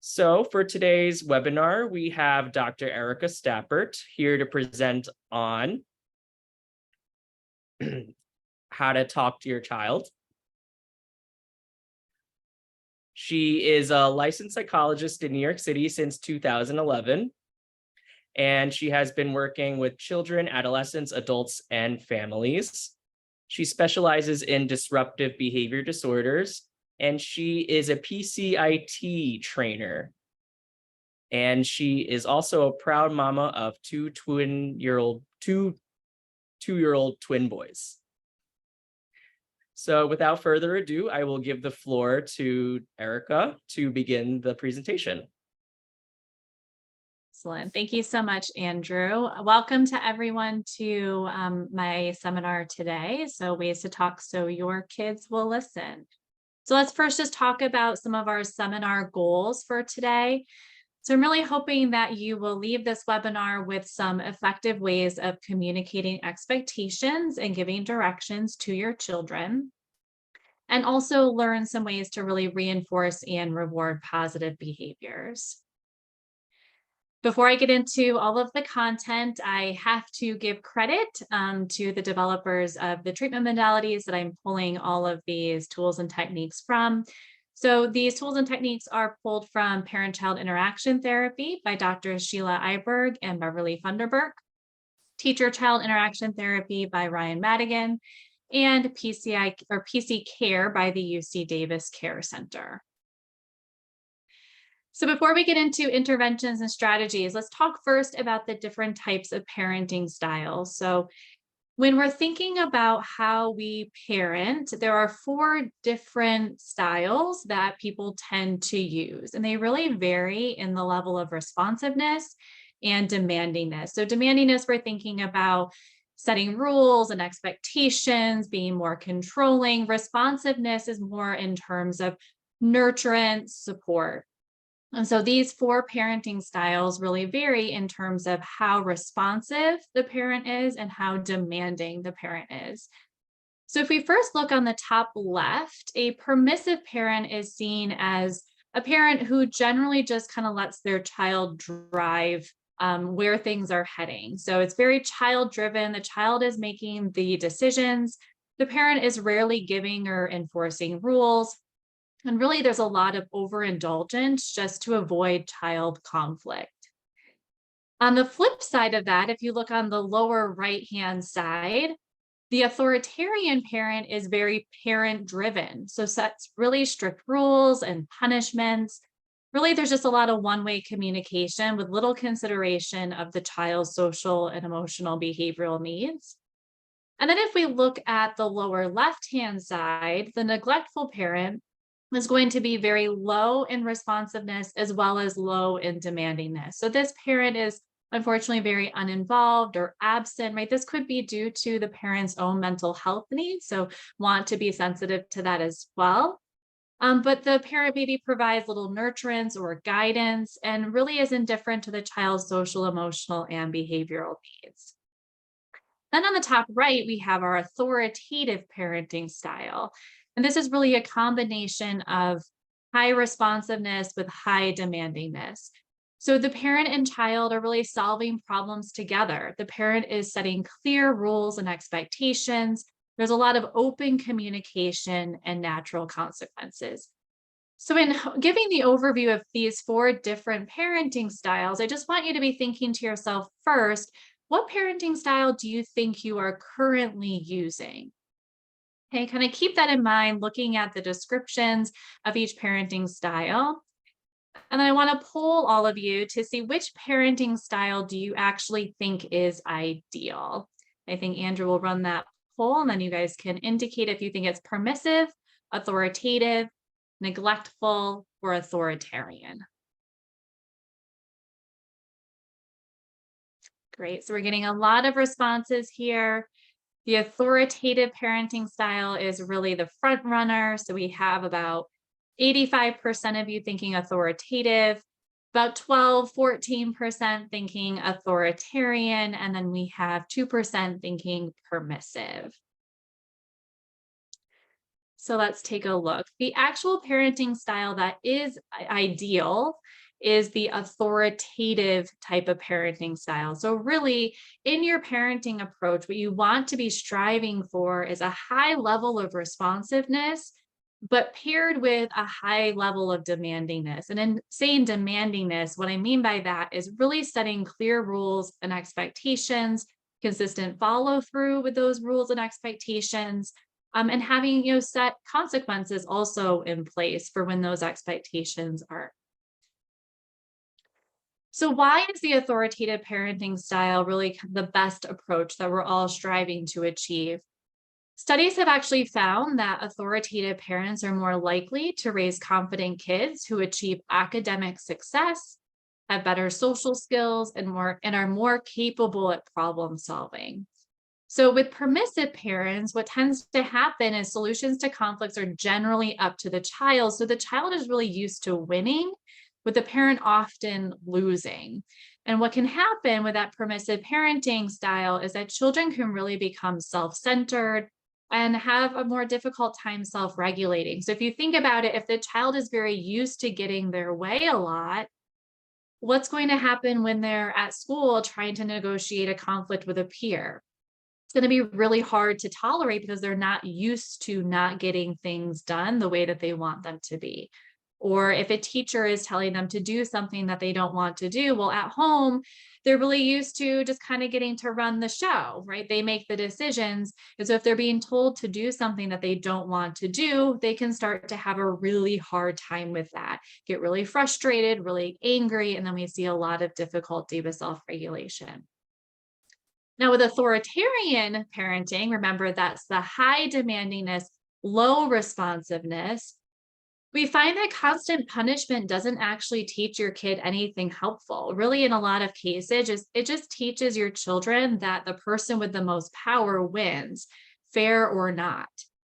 So for today's webinar, we have Dr. Erica Stappert here to present on how to talk to your child. She is a licensed psychologist in New York City since 2011, and she has been working with children, adolescents, adults, and families. She specializes in disruptive behavior disorders, and she is a PCIT trainer. And she is also a proud mama of two two-year-old twin boys. So without further ado, I will give the floor to Erica to begin the presentation. Excellent. Thank you so much, Andrew. Welcome to everyone to my seminar today. So ways to talk so your kids will listen. So let's first just talk about some of our seminar goals for today. So I'm really hoping that you will leave this webinar with some effective ways of communicating expectations and giving directions to your children, and also learn some ways to really reinforce and reward positive behaviors. Before I get into all of the content, I have to give credit to the developers of the treatment modalities that I'm pulling all of these tools and techniques from. So these tools and techniques are pulled from Parent-Child Interaction Therapy by Dr. Sheila Eiberg and Beverly Funderburk, Teacher-Child Interaction Therapy by Ryan Madigan, and PC Care by the UC Davis Care Center. So before we get into interventions and strategies, let's talk first about the different types of parenting styles. So when we're thinking about how we parent, there are 4 different styles that people tend to use, and they really vary in the level of responsiveness and demandingness. So demandingness, we're thinking about setting rules and expectations, being more controlling. Responsiveness is more in terms of nurturance, support. And so these 4 parenting styles really vary in terms of how responsive the parent is and how demanding the parent is. So if we first look on the top left, a permissive parent is seen as a parent who generally just kind of lets their child drive where things are heading. So it's very child driven. The child is making the decisions. The parent is rarely giving or enforcing rules. And really, there's a lot of overindulgence just to avoid child conflict. On the flip side of that, if you look on the lower right-hand side, the authoritarian parent is very parent-driven. So sets really strict rules and punishments. Really, there's just a lot of one-way communication with little consideration of the child's social and emotional behavioral needs. And then if we look at the lower left-hand side, the neglectful parent is going to be very low in responsiveness as well as low in demandingness. So this parent is unfortunately very uninvolved or absent, right? This could be due to the parent's own mental health needs, so want to be sensitive to that as well. But the parent maybe provides little nurturance or guidance and really is indifferent to the child's social, emotional, and behavioral needs. Then on the top right, we have our authoritative parenting style. And this is really a combination of high responsiveness with high demandingness. So the parent and child are really solving problems together. The parent is setting clear rules and expectations. There's a lot of open communication and natural consequences. So in giving the overview of these 4 different parenting styles, I just want you to be thinking to yourself first, what parenting style do you think you are currently using? Okay, kind of keep that in mind, looking at the descriptions of each parenting style. And then I want to poll all of you to see which parenting style do you actually think is ideal. I think Andrew will run that poll, and then you guys can indicate if you think it's permissive, authoritative, neglectful, or authoritarian. Great, so we're getting a lot of responses here. The authoritative parenting style is really the front runner. So we have about 85% of you thinking authoritative, about 14% thinking authoritarian, and then we have 2% thinking permissive. So let's take a look. The actual parenting style that is ideal is the authoritative type of parenting style. So really, in your parenting approach, what you want to be striving for is a high level of responsiveness, but paired with a high level of demandingness. And in saying demandingness, what I mean by that is really setting clear rules and expectations, consistent follow through with those rules and expectations, and having set consequences also in place for when those expectations are. So why is the authoritative parenting style really the best approach that we're all striving to achieve? Studies have actually found that authoritative parents are more likely to raise confident kids who achieve academic success, have better social skills, and are more capable at problem solving. So with permissive parents, what tends to happen is solutions to conflicts are generally up to the child. So the child is really used to winning, with the parent often losing. And what can happen with that permissive parenting style is that children can really become self-centered and have a more difficult time self-regulating. So if you think about it, if the child is very used to getting their way a lot, what's going to happen when they're at school trying to negotiate a conflict with a peer? It's going to be really hard to tolerate because they're not used to not getting things done the way that they want them to be. Or if a teacher is telling them to do something that they don't want to do, well, at home, they're really used to just kind of getting to run the show, right? They make the decisions. And so if they're being told to do something that they don't want to do, they can start to have a really hard time with that, get really frustrated, really angry, and then we see a lot of difficulty with self-regulation. Now, with authoritarian parenting, remember that's the high demandingness, low responsiveness. We find that constant punishment doesn't actually teach your kid anything helpful. Really, in a lot of cases, it just teaches your children that the person with the most power wins, fair or not,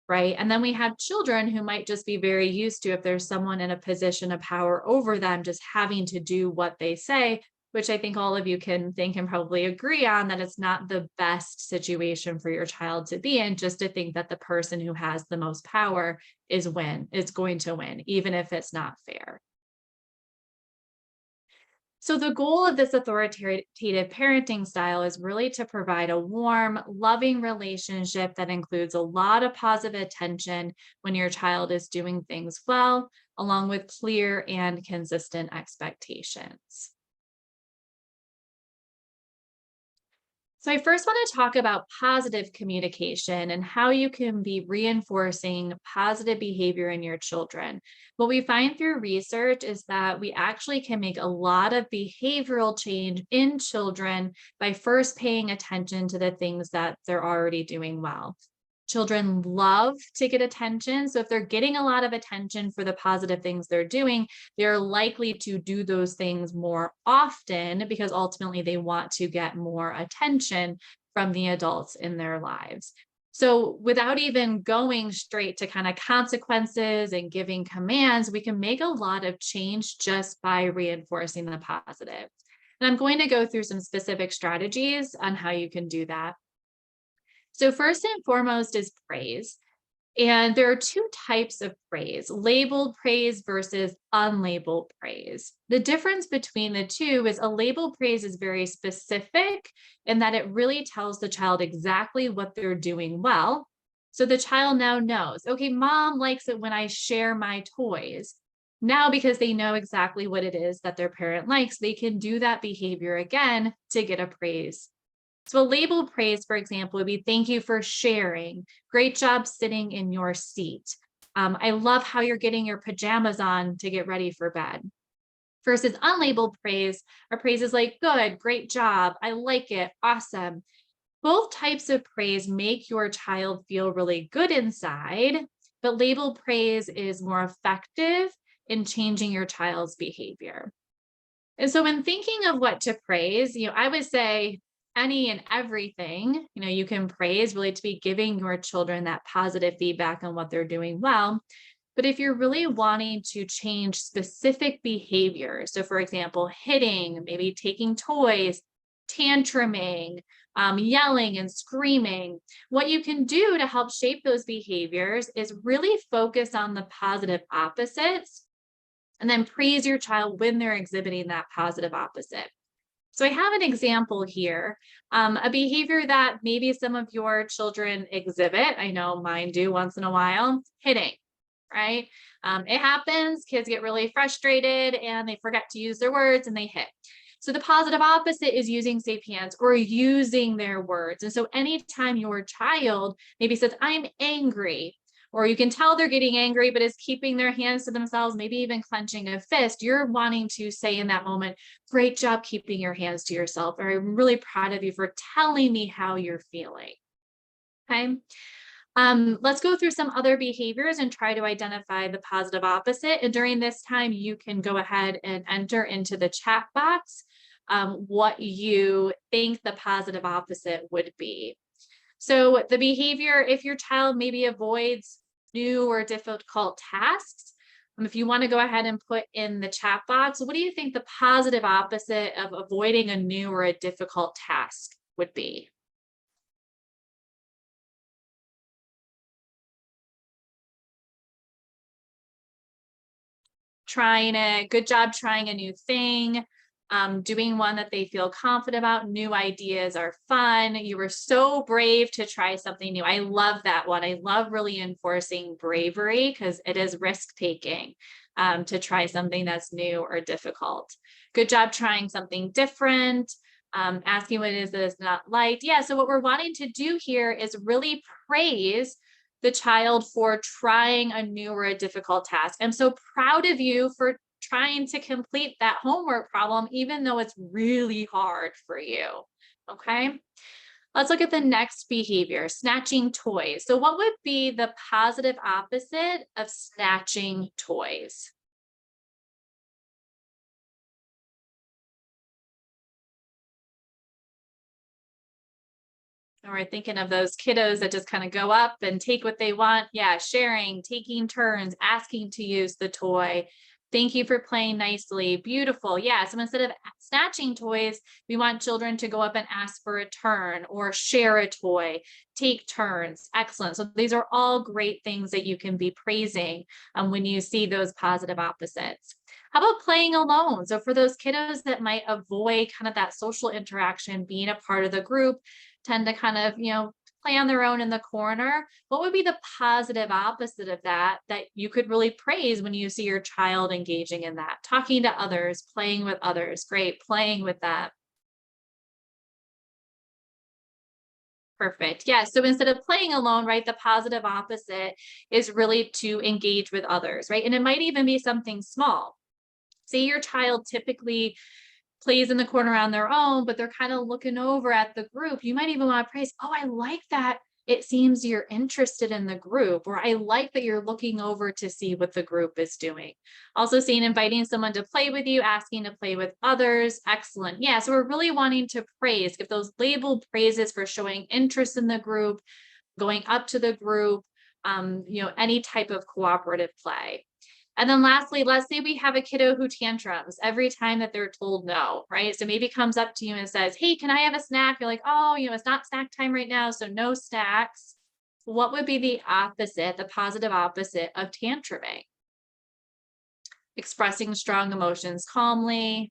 right? And then we have children who might just be very used to, if there's someone in a position of power over them, just having to do what they say, which I think all of you can think and probably agree on, that it's not the best situation for your child to be in, just to think that the person who has the most power is going to win, even if it's not fair. So the goal of this authoritative parenting style is really to provide a warm, loving relationship that includes a lot of positive attention when your child is doing things well, along with clear and consistent expectations. So I first want to talk about positive communication and how you can be reinforcing positive behavior in your children. What we find through research is that we actually can make a lot of behavioral change in children by first paying attention to the things that they're already doing well. Children love to get attention. So if they're getting a lot of attention for the positive things they're doing, they're likely to do those things more often because ultimately they want to get more attention from the adults in their lives. So without even going straight to kind of consequences and giving commands, we can make a lot of change just by reinforcing the positive. And I'm going to go through some specific strategies on how you can do that. So first and foremost is praise. And there are two types of praise: labeled praise versus unlabeled praise. The difference between the two is a labeled praise is very specific in that it really tells the child exactly what they're doing well. So the child now knows, okay, mom likes it when I share my toys. Now, because they know exactly what it is that their parent likes, they can do that behavior again to get a praise. So a labeled praise, for example, would be, thank you for sharing. Great job sitting in your seat. I love how you're getting your pajamas on to get ready for bed. Versus unlabeled praise, our praise is like, good, great job. I like it. Awesome. Both types of praise make your child feel really good inside, but labeled praise is more effective in changing your child's behavior. And so when thinking of what to praise, I would say any and everything, you can praise, really to be giving your children that positive feedback on what they're doing well. But if you're really wanting to change specific behaviors, so for example, hitting, maybe taking toys, tantruming, yelling and screaming, what you can do to help shape those behaviors is really focus on the positive opposites And then praise your child when they're exhibiting that positive opposite. So I have an example here, a behavior that maybe some of your children exhibit. I know mine do once in a while, hitting, right? It happens, kids get really frustrated and they forget to use their words and they hit. So the positive opposite is using safe hands or using their words. And so anytime your child maybe says, I'm angry, or you can tell they're getting angry, but is keeping their hands to themselves, maybe even clenching a fist, you're wanting to say in that moment, great job keeping your hands to yourself, or I'm really proud of you for telling me how you're feeling. Okay. Let's go through some other behaviors and try to identify the positive opposite. And during this time, you can go ahead and enter into the chat box what you think the positive opposite would be. So the behavior, if your child maybe avoids new or difficult tasks, if you want to go ahead and put in the chat box, what do you think the positive opposite of avoiding a new or a difficult task would be? Trying it, good job trying a new thing, doing one that they feel confident about. New ideas are fun. You were so brave to try something new. I love that one. I love really enforcing bravery because it is risk taking to try something that's new or difficult. Good job trying something different. Asking what it is that is not liked. Yeah, so what we're wanting to do here is really praise the child for trying a new or a difficult task. I'm so proud of you for trying to complete that homework problem, even though it's really hard for you. Okay. Let's look at the next behavior, snatching toys. So what would be the positive opposite of snatching toys? And we're thinking of those kiddos that just kind of go up and take what they want. Yeah, sharing, taking turns, asking to use the toy. Thank you for playing nicely. Beautiful. Yeah. So instead of snatching toys, we want children to go up and ask for a turn or share a toy, take turns. Excellent. So these are all great things that you can be praising when you see those positive opposites. How about playing alone? So for those kiddos that might avoid kind of that social interaction, being a part of the group, tend to kind of, play on their own in the corner, what would be the positive opposite of that that you could really praise when you see your child engaging in that? Talking to others, playing with others. Great, playing with that. Perfect. Yeah. So instead of playing alone, right, the positive opposite is really to engage with others, right? And it might even be something small. Say your child typically plays in the corner on their own, but they're kind of looking over at the group. You might even want to praise, oh, I like that. It seems you're interested in the group, or I like that you're looking over to see what the group is doing. Also seeing inviting someone to play with you, asking to play with others. Excellent. Yeah. So we're really wanting to praise, give those labeled praises for showing interest in the group, going up to the group, any type of cooperative play. And then lastly, let's say we have a kiddo who tantrums every time that they're told no, right? So maybe comes up to you and says, hey, can I have a snack? You're like, oh, it's not snack time right now, so no snacks. What would be the opposite, the positive opposite of tantruming? Expressing strong emotions calmly.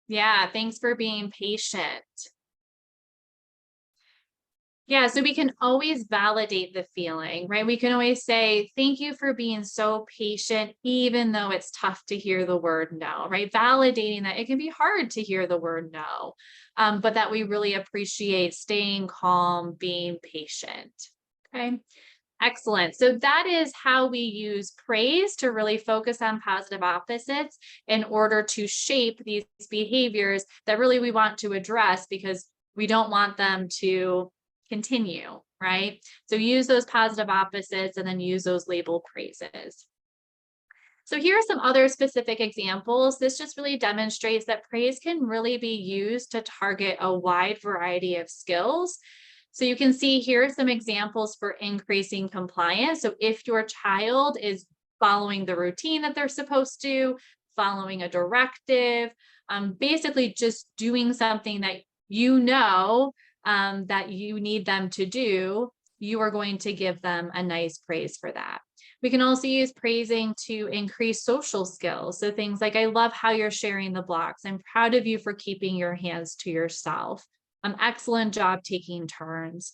Yeah, thanks for being patient. Yeah, so we can always validate the feeling, right? We can always say, thank you for being so patient, even though it's tough to hear the word no, right? Validating that it can be hard to hear the word no, but that we really appreciate staying calm, being patient. Okay, excellent. So that is how we use praise to really focus on positive opposites in order to shape these behaviors that really we want to address because we don't want them to continue, right? So use those positive opposites and then use those label praises. So here are some other specific examples. This just really demonstrates that praise can really be used to target a wide variety of skills. So you can see here are some examples for increasing compliance. So if your child is following the routine that they're supposed to, following a directive, basically just doing something that that you need them to do, you are going to give them a nice praise for that. We can also use praising to increase social skills. So things like, I love how you're sharing the blocks. I'm proud of you for keeping your hands to yourself. Excellent job taking turns.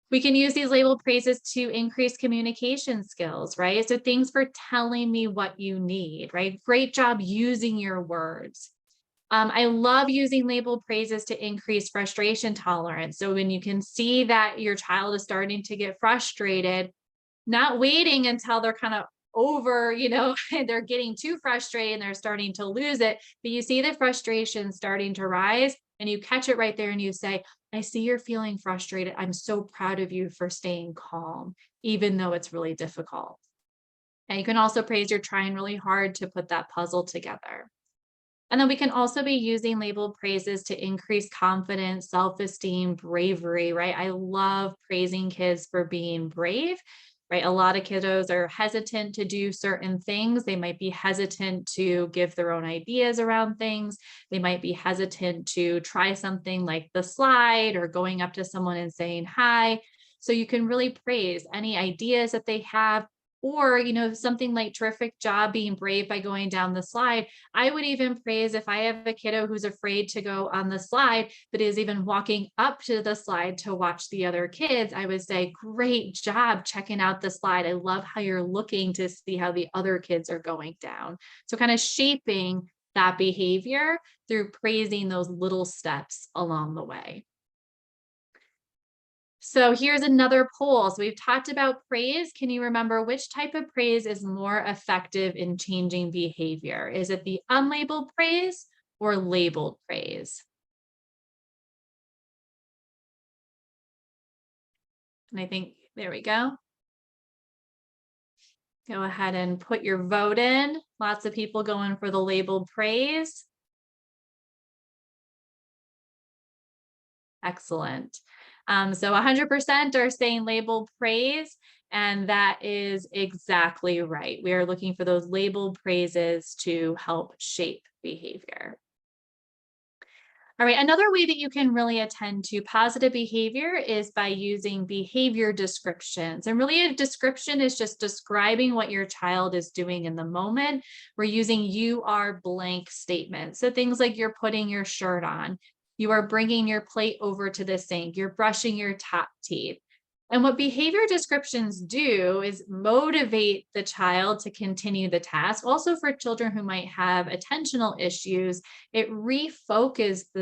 We can use these labeled praises to increase communication skills, right? So things for telling me what you need, right? Great job using your words. I love using labeled praises to increase frustration tolerance. So when you can see that your child is starting to get frustrated, not waiting until they're kind of over, they're getting too frustrated and they're starting to lose it, but you see the frustration starting to rise and you catch it right there and you say, I see you're feeling frustrated. I'm so proud of you for staying calm, even though it's really difficult. And you can also praise you're trying really hard to put that puzzle together. And then we can also be using labeled praises to increase confidence, self-esteem, bravery, right? I love praising kids for being brave, right? A lot of kiddos are hesitant to do certain things. They might be hesitant to give their own ideas around things. They might be hesitant to try something like the slide or going up to someone and saying hi. So you can really praise any ideas that they have, or, something like terrific job being brave by going down the slide. I would even praise if I have a kiddo who's afraid to go on the slide, but is even walking up to the slide to watch the other kids. I would say, great job checking out the slide. I love how you're looking to see how the other kids are going down. So kind of shaping that behavior through praising those little steps along the way. So here's another poll. So we've talked about praise. Can you remember which type of praise is more effective in changing behavior? Is it the unlabeled praise or labeled praise? And I think, there we go. Go ahead and put your vote in. Lots of people going for the labeled praise. Excellent. So 100% are saying labeled praise, and that is exactly right. We are looking for those labeled praises to help shape behavior. All right, another way that you can really attend to positive behavior is by using behavior descriptions. And really a description is just describing what your child is doing in the moment. We're using you are blank statements. So things like you're putting your shirt on, you are bringing your plate over to the sink, you're brushing your top teeth. And what behavior descriptions do is motivate the child to continue the task. Also for children who might have attentional issues, it refocuses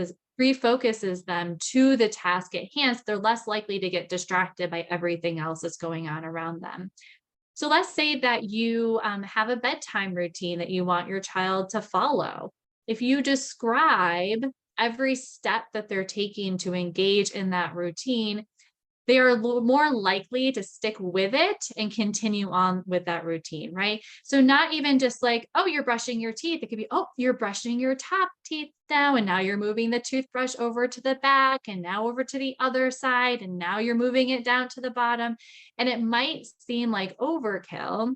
them to the task at hand. So they're less likely to get distracted by everything else that's going on around them. So let's say that you have a bedtime routine that you want your child to follow. If you describe every step that they're taking to engage in that routine, they are more likely to stick with it and continue on with that routine, right? So not even just like, oh, you're brushing your teeth. It could be, oh, you're brushing your top teeth now, and now you're moving the toothbrush over to the back and now over to the other side, and now you're moving it down to the bottom. And it might seem like overkill,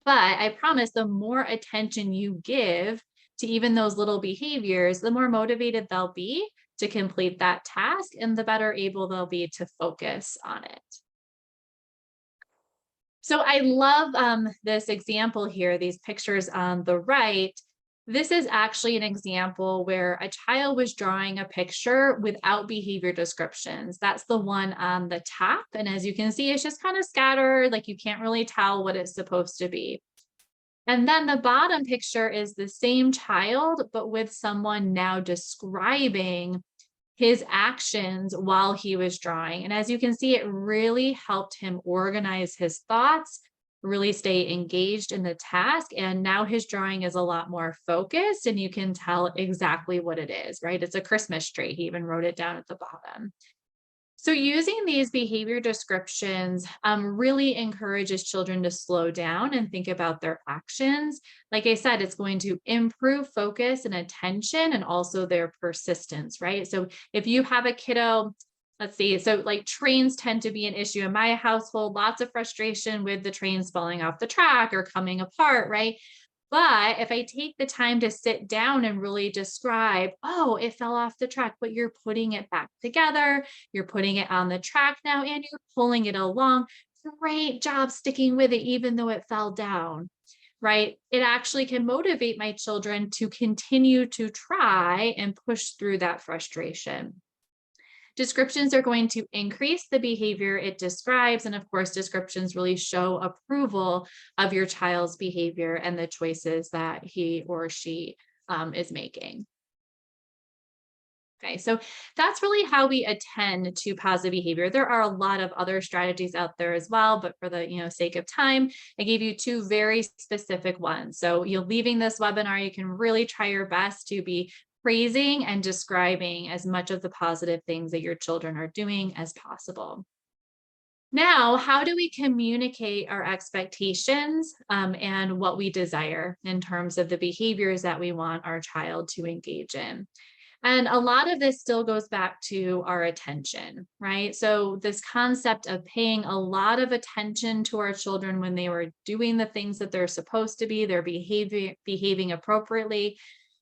but I promise the more attention you give to even those little behaviors, the more motivated they'll be to complete that task and the better able they'll be to focus on it. So I love this example here, these pictures on the right. This is actually an example where a child was drawing a picture without behavior descriptions. That's the one on the top. And as you can see, it's just kind of scattered, like you can't really tell what it's supposed to be. And then the bottom picture is the same child, but with someone now describing his actions while he was drawing. And as you can see, it really helped him organize his thoughts, really stay engaged in the task. And now his drawing is a lot more focused and you can tell exactly what it is, right? It's a Christmas tree. He even wrote it down at the bottom. So using these behavior descriptions really encourages children to slow down and think about their actions. Like I said, it's going to improve focus and attention and also their persistence, right? So if you have a kiddo, let's see, so like trains tend to be an issue in my household, lots of frustration with the trains falling off the track or coming apart, right? But if I take the time to sit down and really describe, oh, it fell off the track, but you're putting it back together, you're putting it on the track now, and you're pulling it along. Great job sticking with it, even though it fell down, right? It actually can motivate my children to continue to try and push through that frustration. Descriptions are going to increase the behavior it describes. And of course, descriptions really show approval of your child's behavior and the choices that he or she is making. Okay, so that's really how we attend to positive behavior. There are a lot of other strategies out there as well, but for the sake of time, I gave you two very specific ones. So leaving this webinar, you can really try your best to be praising and describing as much of the positive things that your children are doing as possible. Now, how do we communicate our expectations and what we desire in terms of the behaviors that we want our child to engage in? And a lot of this still goes back to our attention, right? So this concept of paying a lot of attention to our children when they were doing the things that they're supposed to be, they're behaving appropriately,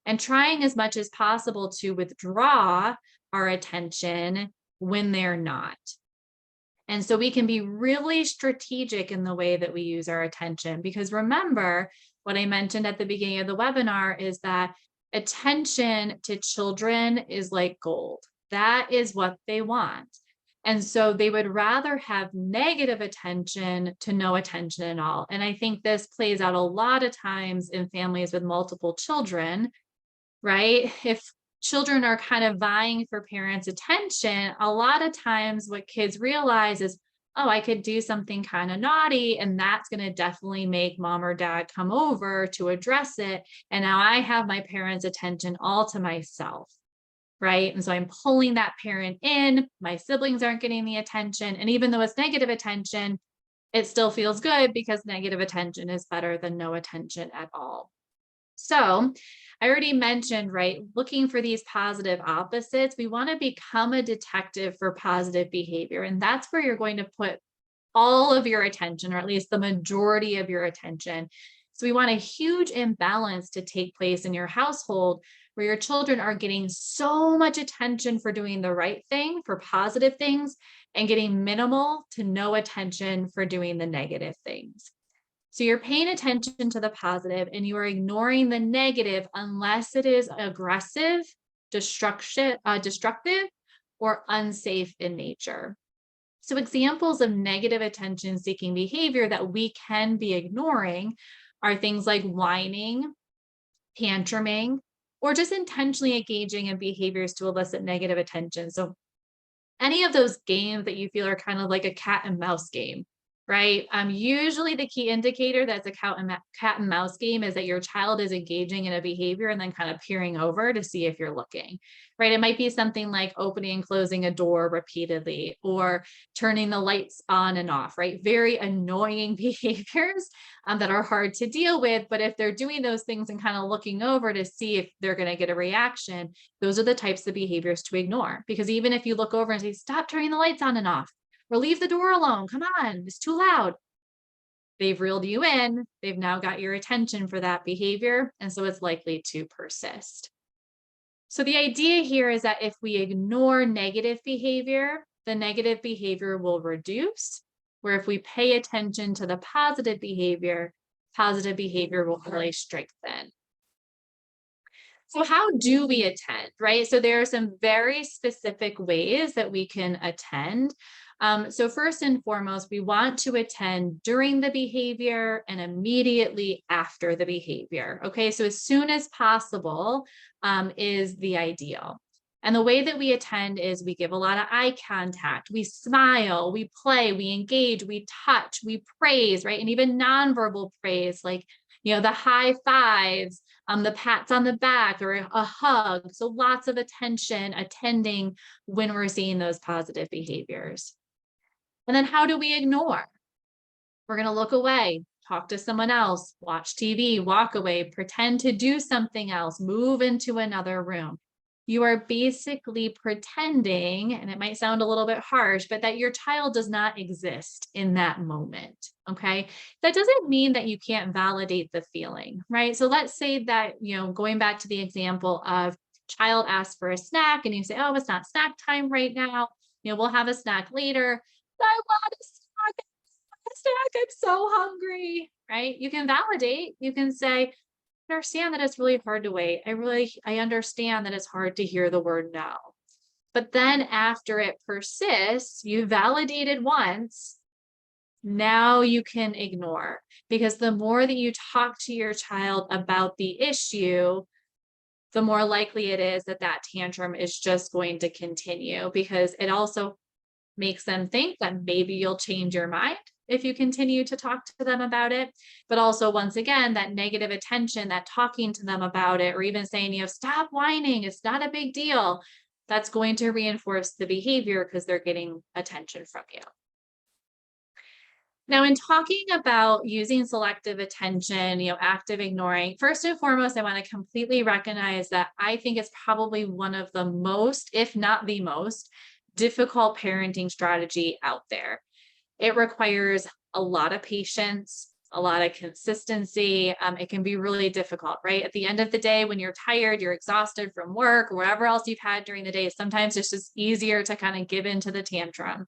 and trying as much as possible to withdraw our attention when they're not. And so we can be really strategic in the way that we use our attention, because remember what I mentioned at the beginning of the webinar is that attention to children is like gold. That is what they want. And so they would rather have negative attention to no attention at all. And I think this plays out a lot of times in families with multiple children, right? If children are kind of vying for parents' attention, a lot of times what kids realize is, oh, I could do something kind of naughty, and that's going to definitely make mom or dad come over to address it. And now I have my parents' attention all to myself, right? And so I'm pulling that parent in. My siblings aren't getting the attention. And even though it's negative attention, it still feels good because negative attention is better than no attention at all. So I already mentioned, right, looking for these positive opposites. We want to become a detective for positive behavior. And that's where you're going to put all of your attention, or at least the majority of your attention. So we want a huge imbalance to take place in your household where your children are getting so much attention for doing the right thing, for positive things, and getting minimal to no attention for doing the negative things. So you're paying attention to the positive and you are ignoring the negative unless it is aggressive, destructive, or unsafe in nature. So examples of negative attention seeking behavior that we can be ignoring are things like whining, tantruming, or just intentionally engaging in behaviors to elicit negative attention. So any of those games that you feel are kind of like a cat and mouse game, right? Usually the key indicator that's a cat and mouse game is that your child is engaging in a behavior and then kind of peering over to see if you're looking, right? It might be something like opening and closing a door repeatedly or turning the lights on and off, right? Very annoying behaviors that are hard to deal with. But if they're doing those things and kind of looking over to see if they're going to get a reaction, those are the types of behaviors to ignore. Because even if you look over and say, stop turning the lights on and off, or leave the door alone, come on, it's too loud. They've reeled you in. They've now got your attention for that behavior. And so it's likely to persist. So the idea here is that if we ignore negative behavior, the negative behavior will reduce, where if we pay attention to the positive behavior will really strengthen. So how do we attend, right? So there are some very specific ways that we can attend. So first and foremost, we want to attend during the behavior and immediately after the behavior. Okay, so as soon as possible is the ideal. And the way that we attend is we give a lot of eye contact, we smile, we play, we engage, we touch, we praise, right? And even nonverbal praise, like, the high fives, the pats on the back, or a hug. So lots of attention, attending when we're seeing those positive behaviors. And then how do we ignore? We're going to look away, talk to someone else, watch TV, walk away, pretend to do something else, move into another room. you are basically pretending, and it might sound a little bit harsh, but that your child does not exist in that moment. Okay. That doesn't mean that you can't validate the feeling, right? So let's say that, going back to the example of child asks for a snack and you say, oh, it's not snack time right now. We'll have a snack later. I want a snack. I'm so hungry, right? You can validate. You can say, understand that it's really hard to wait. I understand that it's hard to hear the word no. But then after it persists, you validated once, now you can ignore, because the more that you talk to your child about the issue, the more likely it is that that tantrum is just going to continue, because it also makes them think that maybe you'll change your mind if you continue to talk to them about it. But also, once again, that negative attention, that talking to them about it, or even saying, stop whining, it's not a big deal, that's going to reinforce the behavior because they're getting attention from you. Now, in talking about using selective attention, active ignoring, first and foremost, I want to completely recognize that I think it's probably one of the most, if not the most, difficult parenting strategy out there. It requires a lot of patience, a lot of consistency. It can be really difficult, right? At the end of the day, when you're tired, you're exhausted from work or whatever else you've had during the day, sometimes it's just easier to kind of give into the tantrum.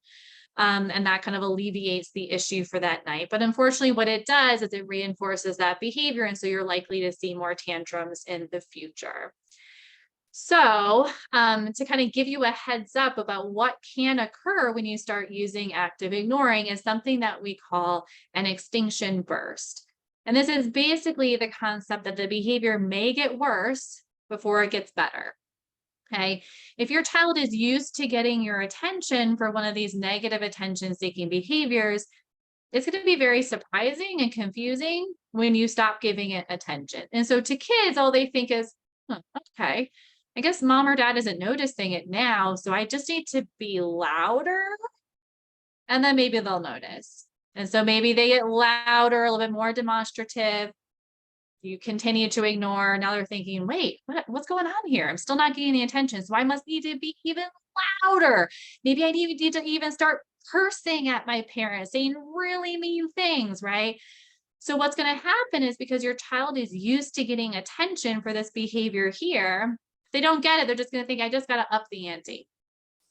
And that kind of alleviates the issue for that night. But unfortunately, what it does is it reinforces that behavior. And so you're likely to see more tantrums in the future. So to kind of give you a heads up about what can occur when you start using active ignoring is something that we call an extinction burst. And this is basically the concept that the behavior may get worse before it gets better. Okay. If your child is used to getting your attention for one of these negative attention seeking behaviors, it's going to be very surprising and confusing when you stop giving it attention. And so to kids, all they think is, okay, I guess mom or dad isn't noticing it now, so I just need to be louder, and then maybe they'll notice. And so maybe they get louder, a little bit more demonstrative. You continue to ignore. Now they're thinking, wait, what's going on here? I'm still not getting the attention, so I must need to be even louder. Maybe I need to even start cursing at my parents, saying really mean things, right? So what's going to happen is, because your child is used to getting attention for this behavior here, if they don't get it, they're just going to think, I just got to up the ante,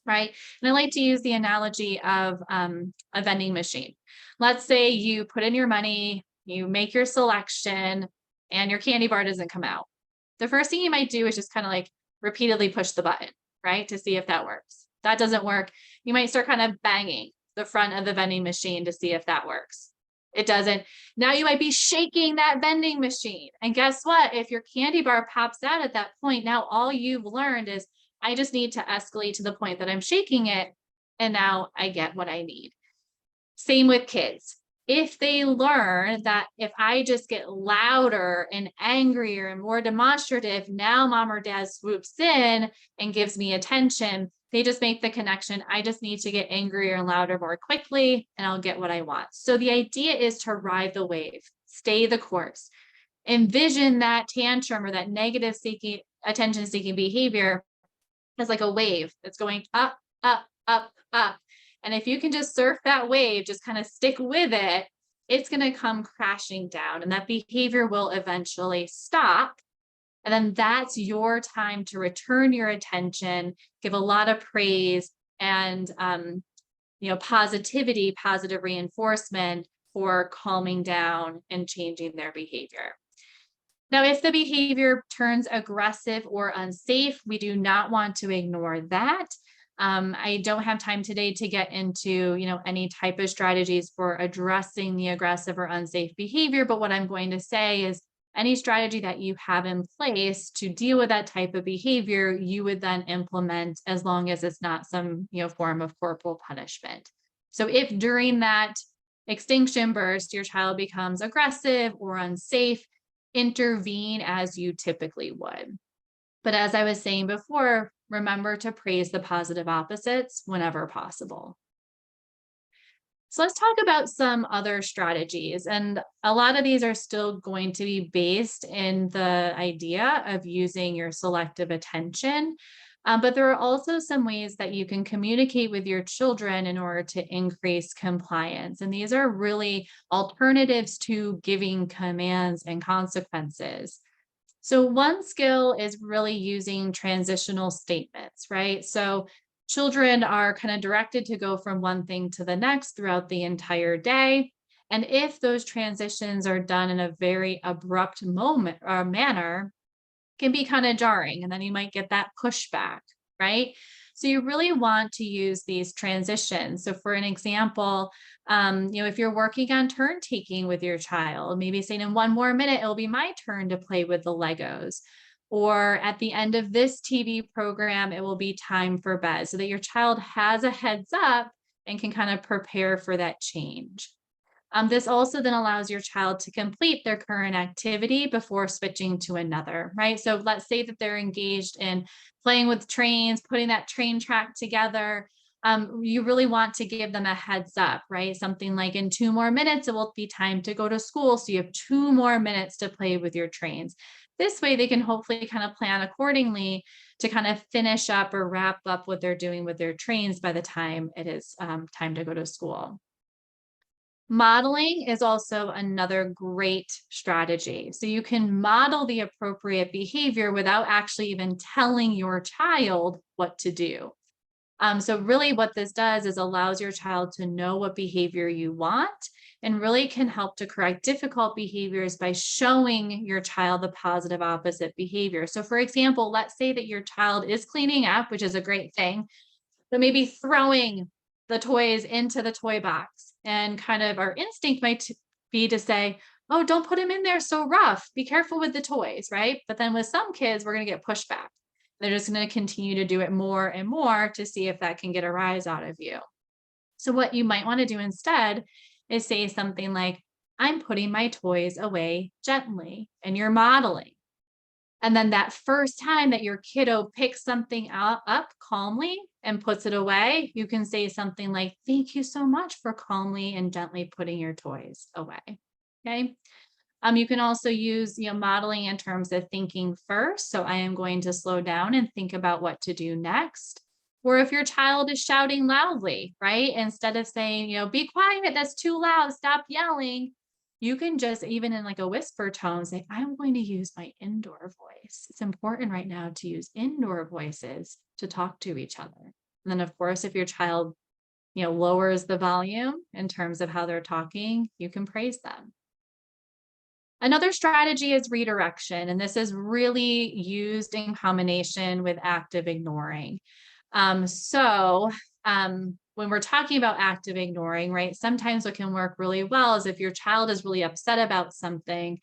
right? And I like to use the analogy of a vending machine. Let's say you put in your money, you make your selection, and your candy bar doesn't come out. The first thing you might do is just kind of like repeatedly push the button, right? To see if that works. That doesn't work. You might start kind of banging the front of the vending machine to see if that works. It doesn't. Now you might be shaking that vending machine. And guess what? If your candy bar pops out at that point, now all you've learned is, I just need to escalate to the point that I'm shaking it. And now I get what I need. Same with kids. If they learn that if I just get louder and angrier and more demonstrative, now mom or dad swoops in and gives me attention, they just make the connection. I just need to get angrier and louder more quickly, and I'll get what I want. So the idea is to ride the wave, stay the course, envision that tantrum or that negative attention seeking behavior as like a wave that's going up, up, up, up. And if you can just surf that wave, just kind of stick with it, it's going to come crashing down, and that behavior will eventually stop. And then that's your time to return your attention, give a lot of praise and, positivity, positive reinforcement for calming down and changing their behavior. Now, if the behavior turns aggressive or unsafe, we do not want to ignore that. I don't have time today to get into, any type of strategies for addressing the aggressive or unsafe behavior. But what I'm going to say is, any strategy that you have in place to deal with that type of behavior, you would then implement, as long as it's not some, form of corporal punishment. So if during that extinction burst, your child becomes aggressive or unsafe, intervene as you typically would. But as I was saying before, remember to praise the positive opposites whenever possible. So let's talk about some other strategies. And a lot of these are still going to be based in the idea of using your selective attention. But there are also some ways that you can communicate with your children in order to increase compliance. And these are really alternatives to giving commands and consequences. So one skill is really using transitional statements, right? So children are kind of directed to go from one thing to the next throughout the entire day. And if those transitions are done in a very abrupt moment or manner, can be kind of jarring. And then you might get that pushback, right? So you really want to use these transitions. So for an example, if you're working on turn taking with your child, maybe saying in one more minute, it'll be my turn to play with the Legos. Or at the end of this TV program, it will be time for bed so that your child has a heads up and can kind of prepare for that change. This also then allows your child to complete their current activity before switching to another, right? So let's say that they're engaged in playing with trains, putting that train track together. You really want to give them a heads up, right? Something like in 2 more minutes, it will be time to go to school. So you have 2 more minutes to play with your trains. This way, they can hopefully kind of plan accordingly to kind of finish up or wrap up what they're doing with their trains by the time it is time to go to school. Modeling is also another great strategy. So you can model the appropriate behavior without actually even telling your child what to do. So really what this does is allows your child to know what behavior you want and really can help to correct difficult behaviors by showing your child the positive opposite behavior. So for example, let's say that your child is cleaning up, which is a great thing, but maybe throwing the toys into the toy box. And kind of our instinct might be to say, oh, don't put them in there so rough. Be careful with the toys, right? But then with some kids, we're going to get pushback. They're just going to continue to do it more and more to see if that can get a rise out of you. So what you might want to do instead is say something like, I'm putting my toys away gently, and you're modeling. And then that first time that your kiddo picks something up calmly and puts it away, you can say something like, thank you so much for calmly and gently putting your toys away. Okay. You can also use, modeling in terms of thinking first. So I am going to slow down and think about what to do next. Or if your child is shouting loudly, right? Instead of saying, be quiet, that's too loud, stop yelling. You can just, even in like a whisper tone, say, I'm going to use my indoor voice. It's important right now to use indoor voices to talk to each other. And then, of course, if your child, lowers the volume in terms of how they're talking, you can praise them. Another strategy is redirection, and this is really used in combination with active ignoring. When we're talking about active ignoring, right, sometimes what can work really well is if your child is really upset about something,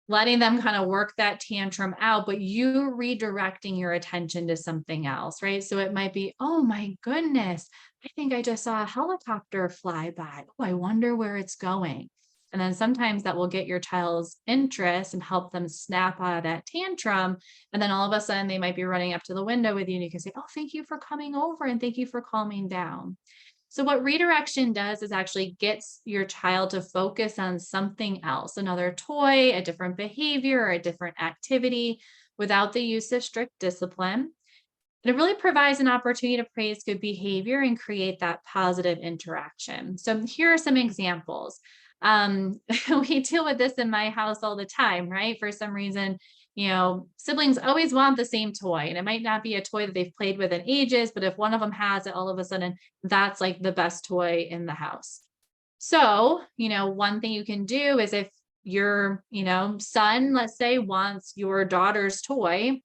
letting them kind of work that tantrum out, but you redirecting your attention to something else, right? So it might be, oh my goodness, I think I just saw a helicopter fly by. Oh, I wonder where it's going. And then sometimes that will get your child's interest and help them snap out of that tantrum. And then all of a sudden they might be running up to the window with you and you can say, oh, thank you for coming over and thank you for calming down. So what redirection does is actually gets your child to focus on something else, another toy, a different behavior, or a different activity without the use of strict discipline. And it really provides an opportunity to praise good behavior and create that positive interaction. So here are some examples. We deal with this in my house all the time, right? For some reason, siblings always want the same toy, and it might not be a toy that they've played with in ages, but if one of them has it, all of a sudden that's like the best toy in the house. So, one thing you can do is if your, son, let's say, wants your daughter's toy,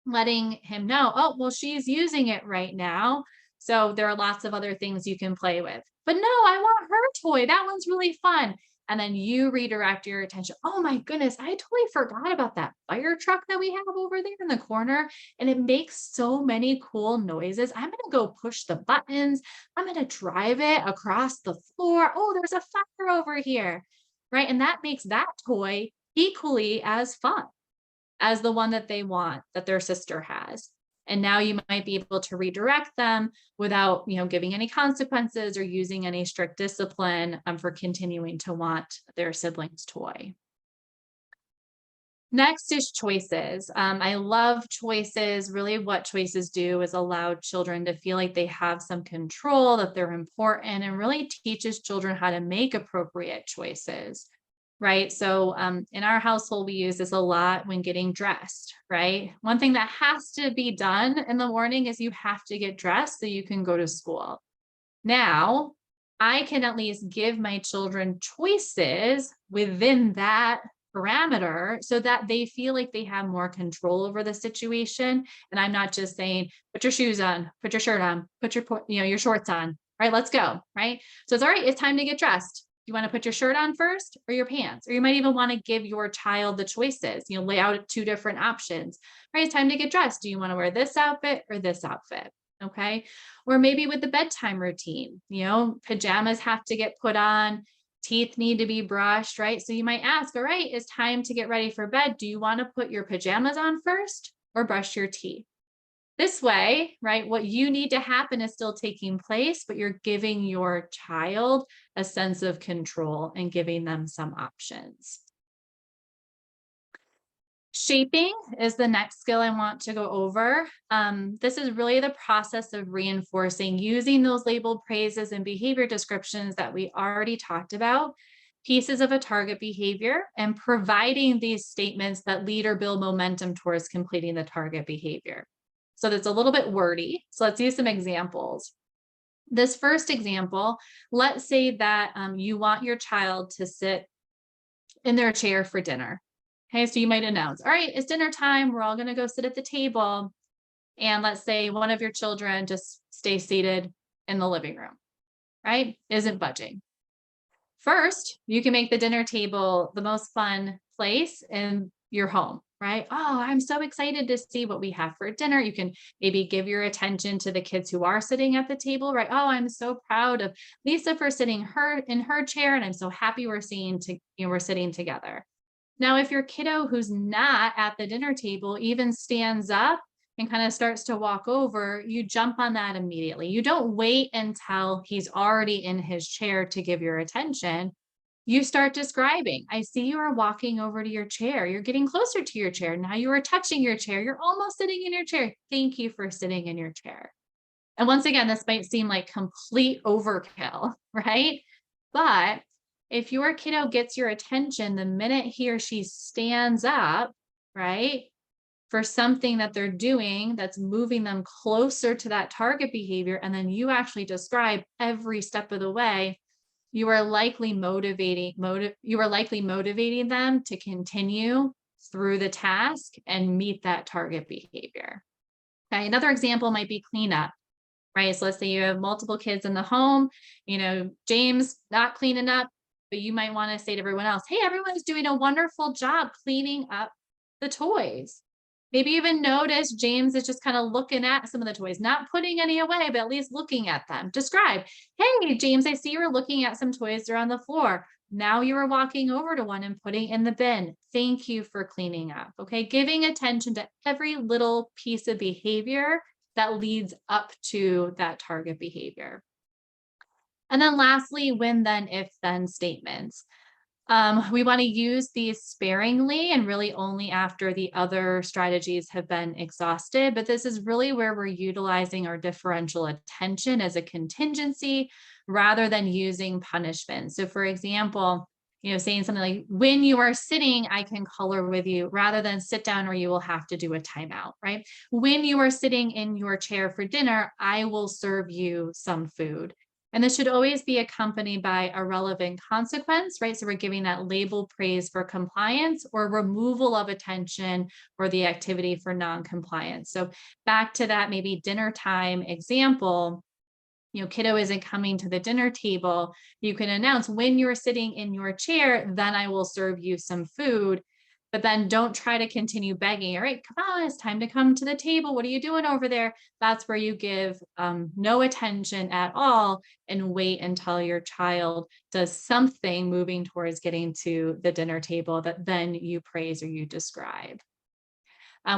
letting him know, oh, well, she's using it right now. So there are lots of other things you can play with. But no, I want her toy. That one's really fun. And then you redirect your attention. Oh my goodness, I totally forgot about that fire truck that we have over there in the corner. And it makes so many cool noises. I'm going to go push the buttons. I'm going to drive it across the floor. Oh, there's a fire over here. Right. And that makes that toy equally as fun as the one that they want, that their sister has. And now you might be able to redirect them without, giving any consequences or using any strict discipline for continuing to want their sibling's toy. Next is choices. I love choices. Really, what choices do is allow children to feel like they have some control, that they're important, and really teaches children how to make appropriate choices, right? So, in our household, we use this a lot when getting dressed, right? One thing that has to be done in the morning is you have to get dressed so you can go to school. Now, I can at least give my children choices within that parameter so that they feel like they have more control over the situation. And I'm not just saying, put your shoes on, put your shirt on, put your shorts on, right? Let's go, right? So it's all right, it's time to get dressed. You want to put your shirt on first or your pants? Or you might even want to give your child the choices, lay out 2 different options, right? It's time to get dressed. Do you want to wear this outfit or this outfit? Okay. Or maybe with the bedtime routine, pajamas have to get put on, teeth need to be brushed, right? So you might ask, all right, it's time to get ready for bed. Do you want to put your pajamas on first or brush your teeth? This way, right, what you need to happen is still taking place, but you're giving your child a sense of control and giving them some options. Shaping is the next skill I want to go over. This is really the process of reinforcing using those labeled praises and behavior descriptions that we already talked about, pieces of a target behavior, and providing these statements that lead or build momentum towards completing the target behavior. So that's a little bit wordy. So let's use some examples. This first example, let's say that you want your child to sit in their chair for dinner. Okay, so you might announce, all right, it's dinner time. We're all going to go sit at the table. And let's say one of your children just stays seated in the living room, right? Isn't budging. First, you can make the dinner table the most fun place in your home, right? Oh, I'm so excited to see what we have for dinner. You can maybe give your attention to the kids who are sitting at the table, right? Oh, I'm so proud of Lisa for sitting in her chair, and I'm so happy we're sitting together. Now, if your kiddo who's not at the dinner table even stands up and kind of starts to walk over, you jump on that immediately. You don't wait until he's already in his chair to give your attention. You start describing, I see you are walking over to your chair. You're getting closer to your chair. Now you are touching your chair. You're almost sitting in your chair. Thank you for sitting in your chair. And once again, this might seem like complete overkill, right? But if your kiddo gets your attention the minute he or she stands up, right, for something that they're doing that's moving them closer to that target behavior, and then you actually describe every step of the way, you are likely motivating them to continue through the task and meet that target behavior. Okay, another example might be cleanup. Right. So let's say you have multiple kids in the home, James not cleaning up, but you might want to say to everyone else, hey, everyone's doing a wonderful job cleaning up the toys. Maybe even notice James is just kind of looking at some of the toys, not putting any away, but at least looking at them. Describe, hey, James, I see you're looking at some toys that are on the floor. Now you are walking over to one and putting in the bin. Thank you for cleaning up. Okay. Giving attention to every little piece of behavior that leads up to that target behavior. And then lastly, when, then, if, then statements. We want to use these sparingly and really only after the other strategies have been exhausted. But this is really where we're utilizing our differential attention as a contingency rather than using punishment. So for example, saying something like, when you are sitting, I can color with you, rather than sit down or you will have to do a timeout, right? When you are sitting in your chair for dinner, I will serve you some food. And this should always be accompanied by a relevant consequence, right? So we're giving that label praise for compliance or removal of attention for the activity for non-compliance. So back to that maybe dinner time example, kiddo isn't coming to the dinner table, you can announce, when you're sitting in your chair, then I will serve you some food. But then don't try to continue begging. All right, come on, it's time to come to the table. What are you doing over there? That's where you give no attention at all and wait until your child does something moving towards getting to the dinner table that then you praise or you describe.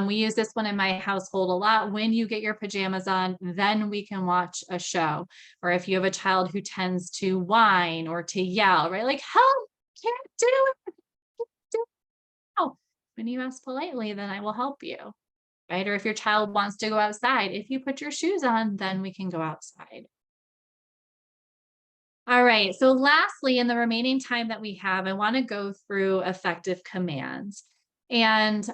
We use this one in my household a lot. When you get your pajamas on, then we can watch a show. Or if you have a child who tends to whine or to yell, right? Like, help, can't do it. Oh, when you ask politely, then I will help you, right? Or if your child wants to go outside, if you put your shoes on, then we can go outside. All right. So lastly, in the remaining time that we have, I want to go through effective commands. And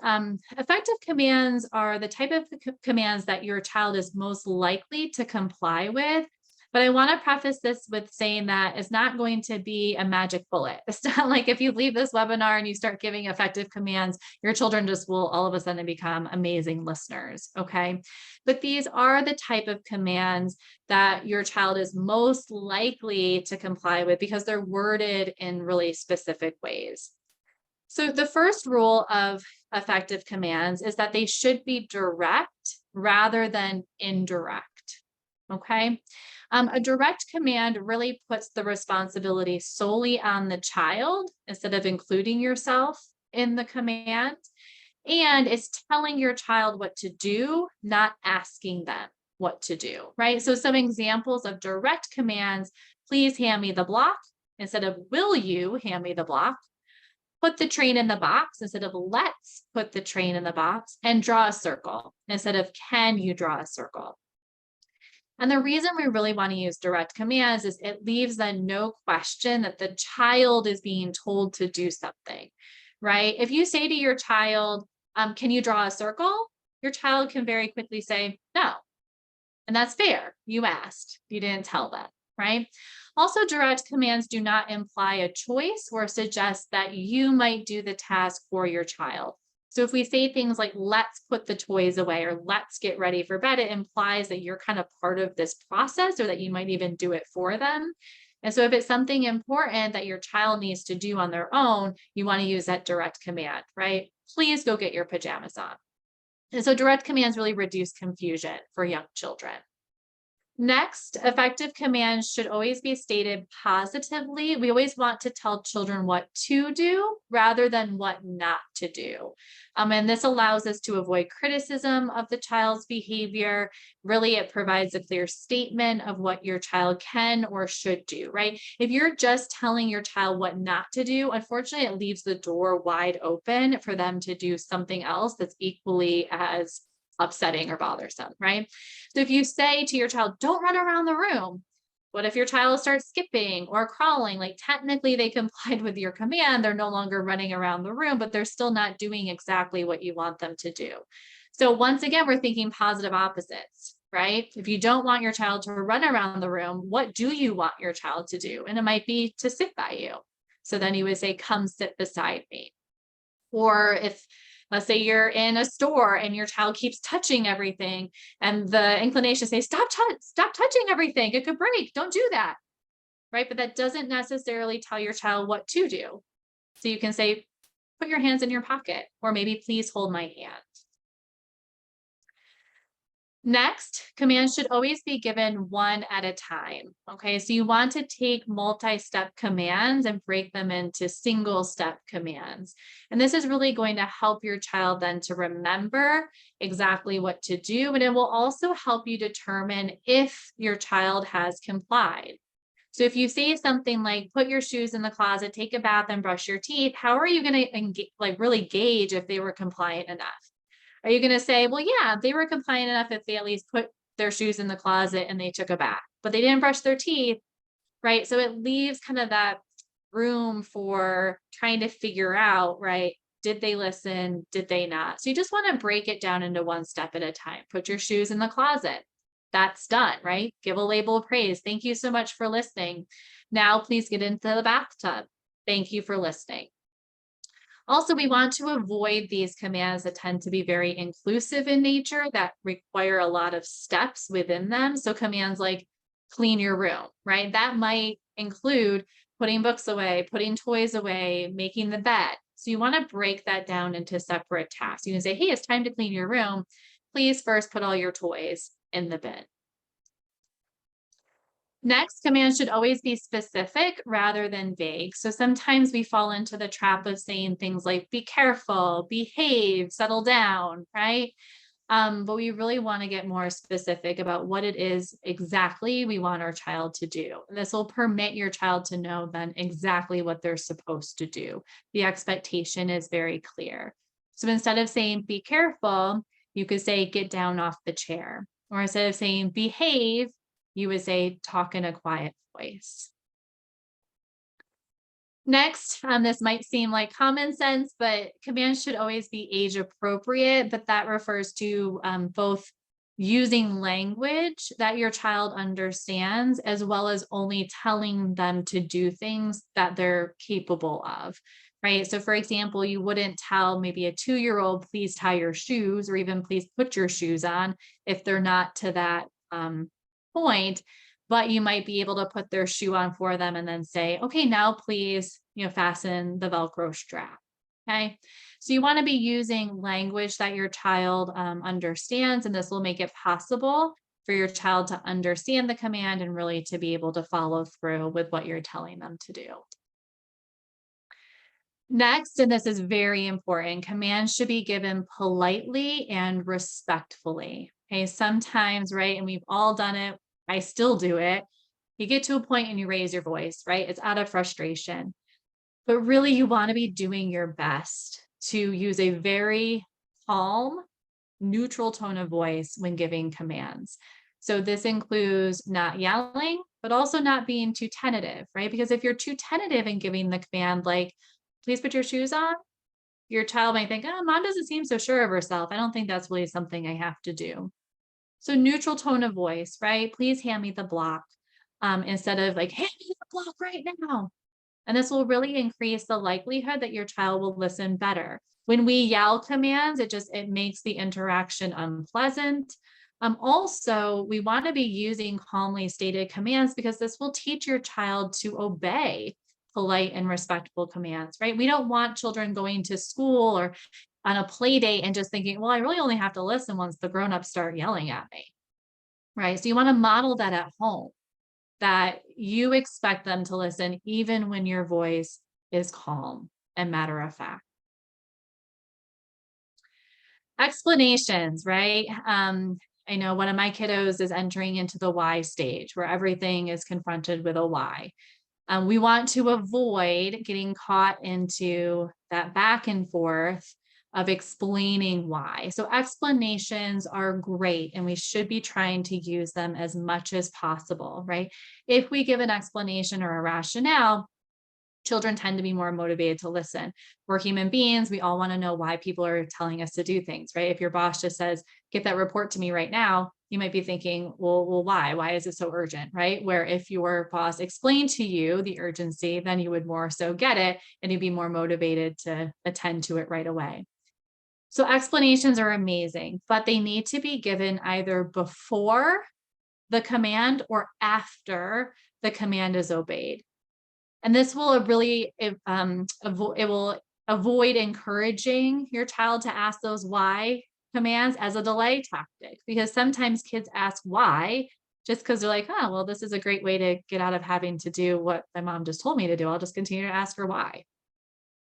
effective commands are the type of commands that your child is most likely to comply with. But I want to preface this with saying that it's not going to be a magic bullet. It's not like if you leave this webinar and you start giving effective commands, your children just will all of a sudden become amazing listeners. Okay. But these are the type of commands that your child is most likely to comply with because they're worded in really specific ways. So the first rule of effective commands is that they should be direct rather than indirect. Okay. A direct command really puts the responsibility solely on the child instead of including yourself in the command. And it's telling your child what to do, not asking them what to do, right? So some examples of direct commands: please hand me the block instead of will you hand me the block, put the train in the box instead of let's put the train in the box, and draw a circle instead of can you draw a circle. And the reason we really want to use direct commands is it leaves then no question that the child is being told to do something, right? If you say to your child, can you draw a circle? Your child can very quickly say, no. And that's fair. You asked, you didn't tell them, right? Also, direct commands do not imply a choice or suggest that you might do the task for your child. So if we say things like, let's put the toys away or let's get ready for bed, it implies that you're kind of part of this process or that you might even do it for them. And so if it's something important that your child needs to do on their own, you want to use that direct command, right? Please go get your pajamas on. And so direct commands really reduce confusion for young children. Next, effective commands should always be stated positively. We always want to tell children what to do rather than what not to do. And this allows us to avoid criticism of the child's behavior. Really, it provides a clear statement of what your child can or should do, right? If you're just telling your child what not to do, unfortunately, it leaves the door wide open for them to do something else that's equally as upsetting or bothersome, right? So if you say to your child, don't run around the room, what if your child starts skipping or crawling? Like technically they complied with your command, they're no longer running around the room, but they're still not doing exactly what you want them to do. So once again, we're thinking positive opposites, right? If you don't want your child to run around the room, what do you want your child to do? And it might be to sit by you. So then you would say, come sit beside me. Or if, let's say you're in a store and your child keeps touching everything and the inclination says, stop touching everything. It could break. Don't do that. Right. But that doesn't necessarily tell your child what to do. So you can say, put your hands in your pocket, or maybe please hold my hand. Next, commands should always be given one at a time. Okay, so you want to take multi-step commands and break them into single-step commands. And this is really going to help your child then to remember exactly what to do. And it will also help you determine if your child has complied. So if you say something like, put your shoes in the closet, take a bath and brush your teeth, how are you going to really gauge if they were compliant enough? Are you going to say, well, yeah, they were compliant enough if they at least put their shoes in the closet and they took a bath, but they didn't brush their teeth, right? So it leaves kind of that room for trying to figure out, right? Did they listen? Did they not? So you just want to break it down into one step at a time. Put your shoes in the closet. That's done, right? Give a label of praise. Thank you so much for listening. Now, please get into the bathtub. Thank you for listening. Also, we want to avoid these commands that tend to be very inclusive in nature that require a lot of steps within them. So commands like clean your room, right? That might include putting books away, putting toys away, making the bed. So you want to break that down into separate tasks. You can say, hey, it's time to clean your room. Please first put all your toys in the bin. Next, commands should always be specific rather than vague. So sometimes we fall into the trap of saying things like, be careful, behave, settle down, right? But we really want to get more specific about what it is exactly we want our child to do. This will permit your child to know then exactly what they're supposed to do. The expectation is very clear. So instead of saying, be careful, you could say, get down off the chair. Or instead of saying, behave, you would say, talk in a quiet voice. Next, this might seem like common sense, but commands should always be age appropriate, but that refers to both using language that your child understands, as well as only telling them to do things that they're capable of, right? So for example, you wouldn't tell maybe a 2-year-old, please tie your shoes, or even please put your shoes on if they're not to that point. But you might be able to put their shoe on for them and then say, okay, now please, fasten the Velcro strap. Okay. So you want to be using language that your child understands, and this will make it possible for your child to understand the command and really to be able to follow through with what you're telling them to do. Next, and this is very important, commands should be given politely and respectfully. Okay, sometimes, right, and we've all done it, I still do it. You get to a point and you raise your voice, right? It's out of frustration. But really, you want to be doing your best to use a very calm, neutral tone of voice when giving commands. So this includes not yelling, but also not being too tentative, right? Because if you're too tentative in giving the command, like, please put your shoes on, your child might think, oh, mom doesn't seem so sure of herself. I don't think that's really something I have to do. So neutral tone of voice, right? Please hand me the block, instead of like, hand me the block right now. And this will really increase the likelihood that your child will listen better. When we yell commands, it makes the interaction unpleasant. Also, we want to be using calmly stated commands because this will teach your child to obey polite and respectful commands, right? We don't want children going to school or on a play date and just thinking, well, I really only have to listen once the grown-ups start yelling at me, right? So you want to model that at home, that you expect them to listen even when your voice is calm and matter of fact. Explanations, right? I know one of my kiddos is entering into the why stage where everything is confronted with a why. We want to avoid getting caught into that back and forth of explaining why. So explanations are great, and we should be trying to use them as much as possible, right? If we give an explanation or a rationale, children tend to be more motivated to listen. We're human beings. We all want to know why people are telling us to do things, right? If your boss just says, get that report to me right now, you might be thinking, well, why? Why is it so urgent, right? Where if your boss explained to you the urgency, then you would more so get it and you'd be more motivated to attend to it right away. So explanations are amazing, but they need to be given either before the command or after the command is obeyed. And this will really, it will avoid encouraging your child to ask those why commands as a delay tactic, because sometimes kids ask why just because they're like, oh, well, this is a great way to get out of having to do what my mom just told me to do. I'll just continue to ask her why.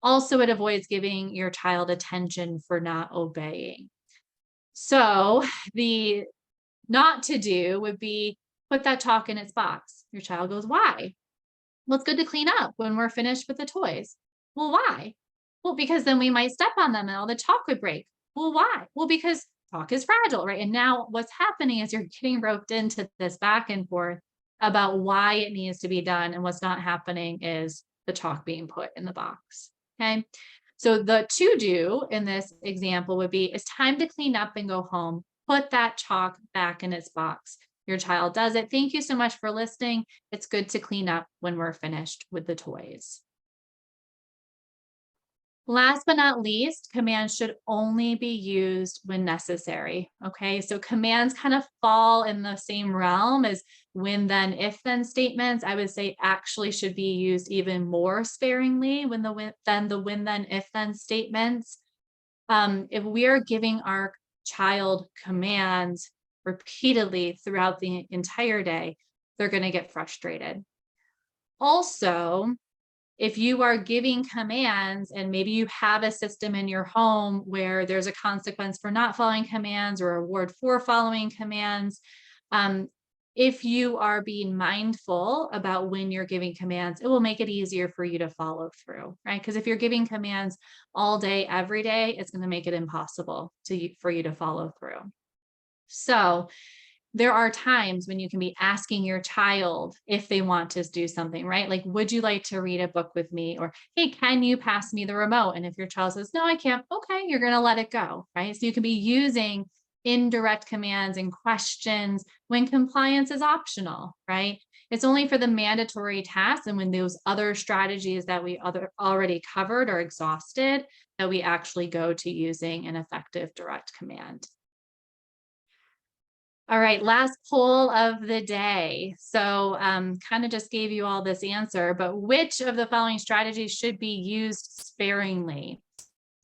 Also, it avoids giving your child attention for not obeying. So the not to do would be put that chalk in its box. Your child goes, why? Well, it's good to clean up when we're finished with the toys. Well, why? Well, because then we might step on them and all the chalk would break. Well, why? Well, because chalk is fragile, right? And now what's happening is you're getting roped into this back and forth about why it needs to be done. And what's not happening is the chalk being put in the box. Okay. So the to do in this example would be, it's time to clean up and go home. Put that chalk back in its box. Your child does it. Thank you so much for listening. It's good to clean up when we're finished with the toys. Last but not least, commands should only be used when necessary. Okay, so commands kind of fall in the same realm as when, then, if, then statements. I would say actually should be used even more sparingly than the when, then, if, then statements. If we are giving our child commands repeatedly throughout the entire day, they're going to get frustrated. Also, if you are giving commands and maybe you have a system in your home where there's a consequence for not following commands or a reward for following commands, if you are being mindful about when you're giving commands, it will make it easier for you to follow through, right? Because if you're giving commands all day, every day, it's going to make it impossible for you to follow through. So there are times when you can be asking your child if they want to do something, right? Like, would you like to read a book with me? Or, hey, can you pass me the remote? And if your child says, no, I can't, okay, you're going to let it go, right? So you can be using indirect commands and questions when compliance is optional, right? It's only for the mandatory tasks and when those other strategies that we already covered are exhausted that we actually go to using an effective direct command. All right, last poll of the day. So kind of just gave you all this answer, but which of the following strategies should be used sparingly?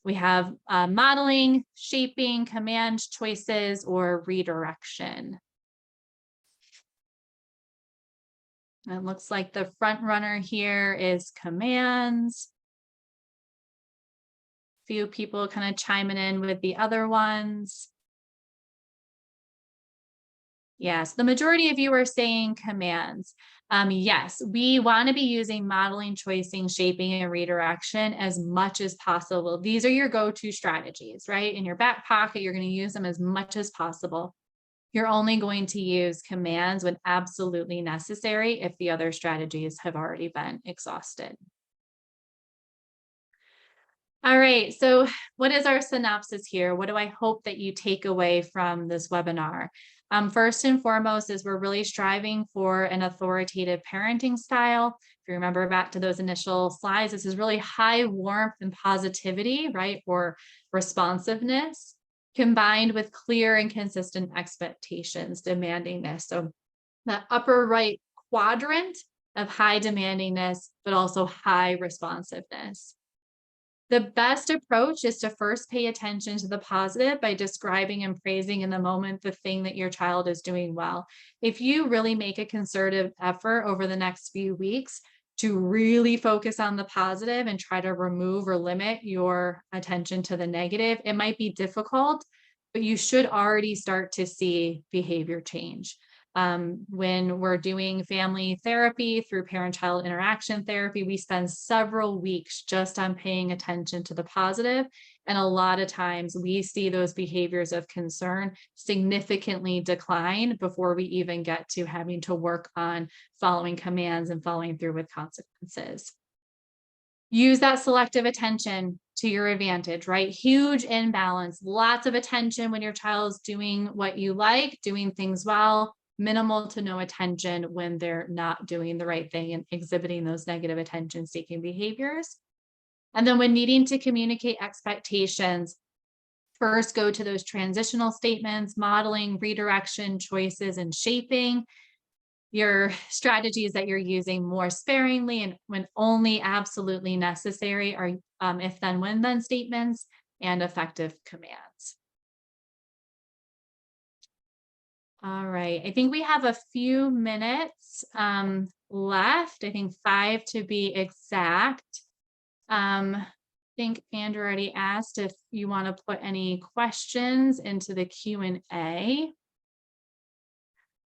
We have modeling, shaping, command choices, or redirection. It looks like the front runner here is commands. Few people kind of chiming in with the other ones. Yes, the majority of you are saying commands. Yes, we want to be using modeling, choicing, shaping, and redirection as much as possible. These are your go-to strategies, right? In your back pocket, you're going to use them as much as possible. You're only going to use commands when absolutely necessary if the other strategies have already been exhausted. All right, so what is our synopsis here? What do I hope that you take away from this webinar? First and foremost is we're really striving for an authoritative parenting style. If you remember back to those initial slides, this is really high warmth and positivity, right? Or responsiveness combined with clear and consistent expectations demanding this. So that upper right quadrant of high demandingness, but also high responsiveness. The best approach is to first pay attention to the positive by describing and praising in the moment the thing that your child is doing well. If you really make a concerted effort over the next few weeks to really focus on the positive and try to remove or limit your attention to the negative, it might be difficult, but you should already start to see behavior change. When we're doing family therapy through parent-child interaction therapy, we spend several weeks just on paying attention to the positive. And a lot of times we see those behaviors of concern significantly decline before we even get to having to work on following commands and following through with consequences. Use that selective attention to your advantage, right? Huge imbalance, lots of attention when your child is doing what you like, doing things well, minimal to no attention when they're not doing the right thing and exhibiting those negative attention-seeking behaviors. And then when needing to communicate expectations, first go to those transitional statements, modeling, redirection, choices, and shaping. Your strategies that you're using more sparingly and when only absolutely necessary are if then, when then statements and effective commands. All right, I think we have a few minutes left. I think 5 to be exact. I think Andrew already asked if you want to put any questions into the Q&A.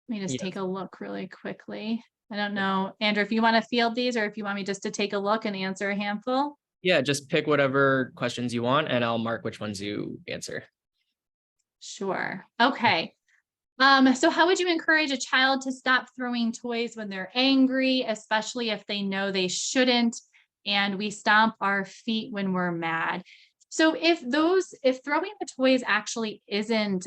Let me just take a look really quickly. I don't know, Andrew, if you want to field these or if you want me just to take a look and answer a handful. Yeah, just pick whatever questions you want and I'll mark which ones you answer. Sure. Okay. So how would you encourage a child to stop throwing toys when they're angry, especially if they know they shouldn't, and we stomp our feet when we're mad? So if throwing the toys actually isn't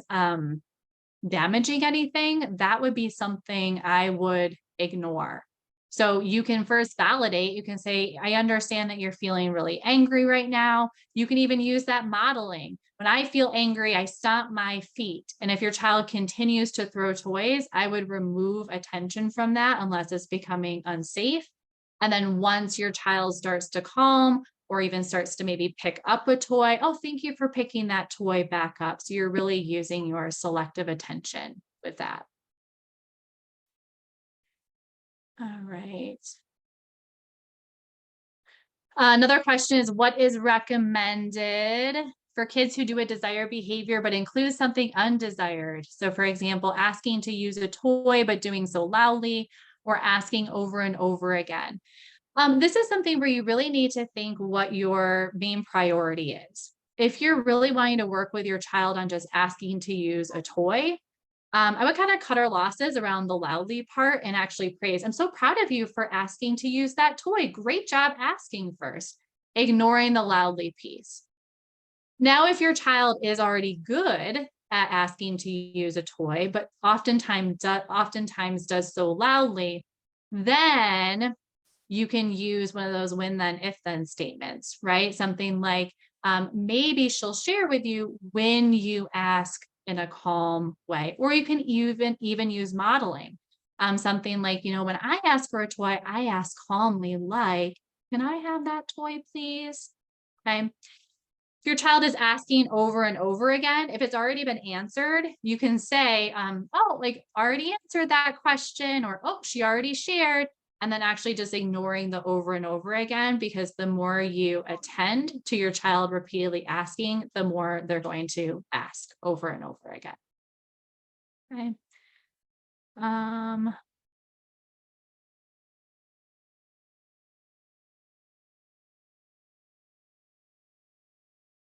damaging anything, that would be something I would ignore. So you can first validate, you can say, I understand that you're feeling really angry right now. You can even use that modeling. When I feel angry, I stomp my feet. And if your child continues to throw toys, I would remove attention from that unless it's becoming unsafe. And then once your child starts to calm or even starts to maybe pick up a toy, oh, thank you for picking that toy back up. So you're really using your selective attention with that. All right. Another question is, what is recommended for kids who do a desired behavior but includes something undesired? So for example, asking to use a toy but doing so loudly, or asking over and over again. This is something where you really need to think what your main priority is. If you're really wanting to work with your child on just asking to use a toy, I would kind of cut our losses around the loudly part and actually praise. I'm so proud of you for asking to use that toy. Great job asking first, ignoring the loudly piece. Now, if your child is already good at asking to use a toy, but oftentimes does so loudly, then you can use one of those when then if then statements, right? Something like maybe she'll share with you when you ask in a calm way, or you can even use modeling. Something like, when I ask for a toy, I ask calmly, like, can I have that toy, please? Okay. If your child is asking over and over again, if it's already been answered, you can say, oh, like already answered that question, or oh, she already shared, and then actually just ignoring the over and over again, because the more you attend to your child repeatedly asking, the more they're going to ask over and over again. Okay.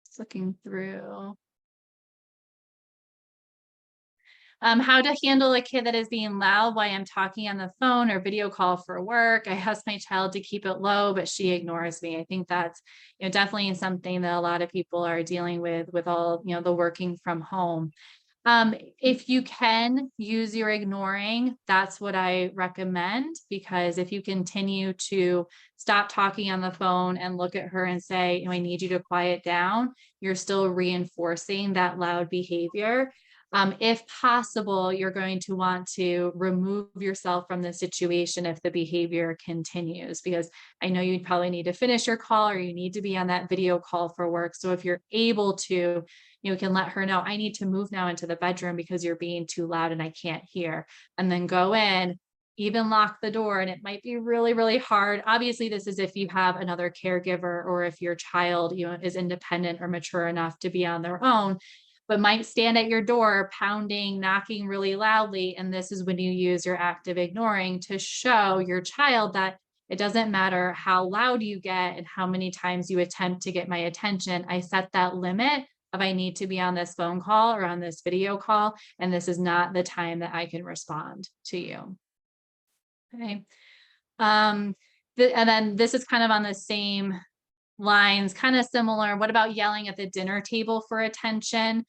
Just looking through. How to handle a kid that is being loud while I'm talking on the phone or video call for work. I ask my child to keep it low, but she ignores me. I think that's definitely something that a lot of people are dealing with all the working from home. If you can use your ignoring, that's what I recommend, because if you continue to stop talking on the phone and look at her and say, I need you to quiet down, you're still reinforcing that loud behavior. If possible, you're going to want to remove yourself from the situation if the behavior continues, because I know you'd probably need to finish your call, or you need to be on that video call for work. So if you're able to, you can let her know, I need to move now into the bedroom because you're being too loud and I can't hear, and then go in, even lock the door. And it might be really, really hard. Obviously, this is if you have another caregiver, or if your child, is independent or mature enough to be on their own, but might stand at your door, pounding, knocking really loudly. And this is when you use your active ignoring to show your child that it doesn't matter how loud you get and how many times you attempt to get my attention. I set that limit of I need to be on this phone call or on this video call, and this is not the time that I can respond to you. Okay. And then this is kind of on the same lines, kind of similar. What about yelling at the dinner table for attention?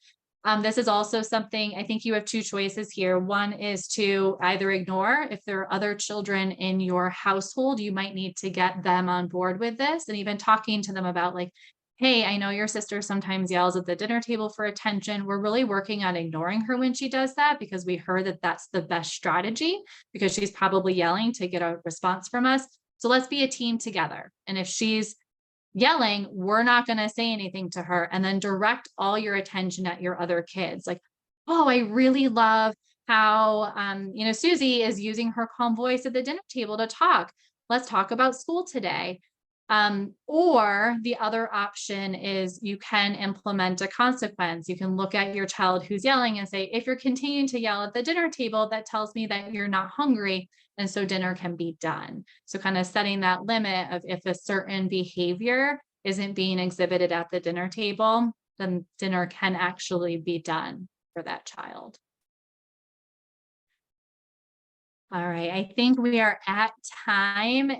This is also something, I think you have two choices here. One is to either ignore. If there are other children in your household, you might need to get them on board with this, and even talking to them about, like, hey, I know your sister sometimes yells at the dinner table for attention. We're really working on ignoring her when she does that, because we heard that that's the best strategy, because she's probably yelling to get a response from us. So let's be a team together. And if she's yelling, we're not going to say anything to her, and then direct all your attention at your other kids. Like, oh, I really love how, Susie is using her calm voice at the dinner table to talk. Let's talk about school today. Or the other option is you can implement a consequence. You can look at your child who's yelling and say, if you're continuing to yell at the dinner table, that tells me that you're not hungry, and so dinner can be done. So kind of setting that limit of, if a certain behavior isn't being exhibited at the dinner table, then dinner can actually be done for that child. All right, I think we are at time.